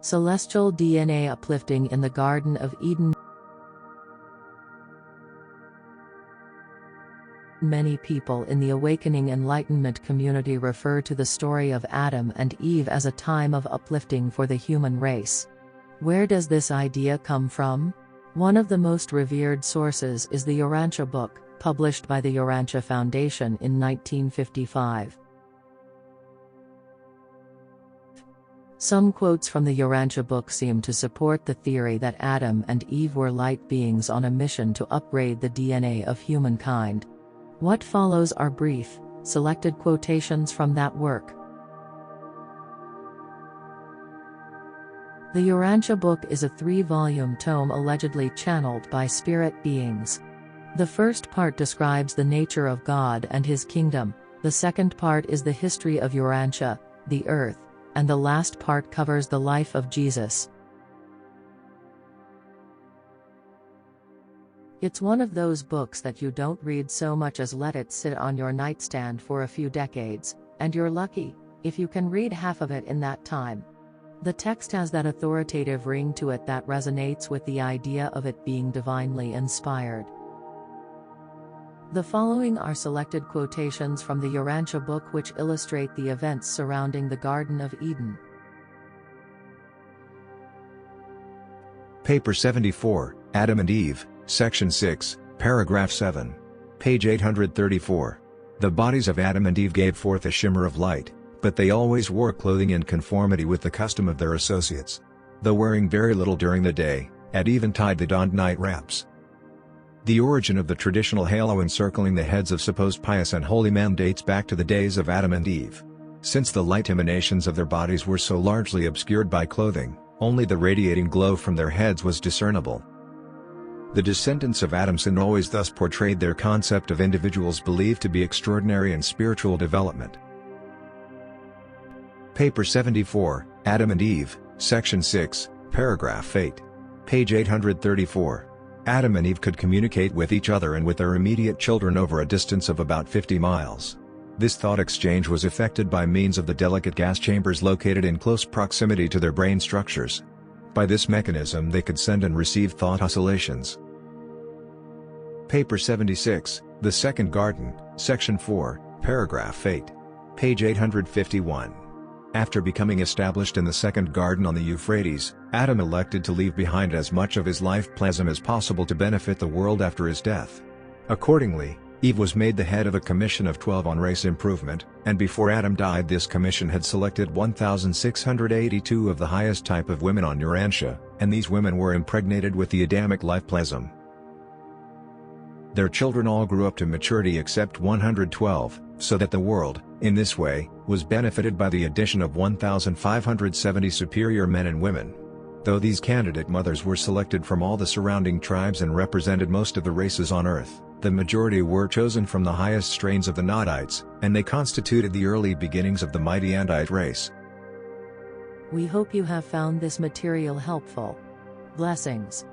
Celestial DNA uplifting in the Garden of Eden. Many people in the Awakening Enlightenment community refer to the story of Adam and Eve as a time of uplifting for the human race. Where does this idea come from? One of the most revered sources is the Urantia Book, published by the Urantia Foundation in 1955. Some quotes from the Urantia Book seem to support the theory that Adam and Eve were light beings on a mission to upgrade the DNA of humankind. What follows are brief, selected quotations from that work. The Urantia Book is a 3-volume tome allegedly channeled by spirit beings. The first part describes the nature of God and his kingdom, the second part is the history of Urantia, the earth, and the last part covers the life of Jesus. It's one of those books that you don't read so much as let it sit on your nightstand for a few decades, and you're lucky if you can read half of it in that time. The text has that authoritative ring to it that resonates with the idea of it being divinely inspired. The following are selected quotations from the Urantia Book which illustrate the events surrounding the Garden of Eden. Paper 74, Adam and Eve, Section 6, Paragraph 7. Page 834. The bodies of Adam and Eve gave forth a shimmer of light, but they always wore clothing in conformity with the custom of their associates. Though wearing very little during the day, at eventide they donned night wraps. The origin of the traditional halo encircling the heads of supposed pious and holy men dates back to the days of Adam and Eve. Since the light emanations of their bodies were so largely obscured by clothing, only the radiating glow from their heads was discernible. The descendants of Adam's sin always thus portrayed their concept of individuals believed to be extraordinary in spiritual development. Paper 74, Adam and Eve, Section 6, Paragraph 8. Page 834. Adam and Eve could communicate with each other and with their immediate children over a distance of about 50 miles. This thought exchange was effected by means of the delicate gas chambers located in close proximity to their brain structures. By this mechanism they could send and receive thought oscillations. Paper 76, The Second Garden, Section 4, Paragraph 8. Page 851. After becoming established in the second garden on the Euphrates, Adam elected to leave behind as much of his life plasm as possible to benefit the world after his death. Accordingly, Eve was made the head of a commission of 12 on race improvement, and before Adam died this commission had selected 1,682 of the highest type of women on Urantia, and these women were impregnated with the Adamic life plasm. Their children all grew up to maturity except 112, so that the world, in this way, was benefited by the addition of 1,570 superior men and women. Though these candidate mothers were selected from all the surrounding tribes and represented most of the races on Earth, the majority were chosen from the highest strains of the Nodites, and they constituted the early beginnings of the mighty Andite race. We hope you have found this material helpful. Blessings.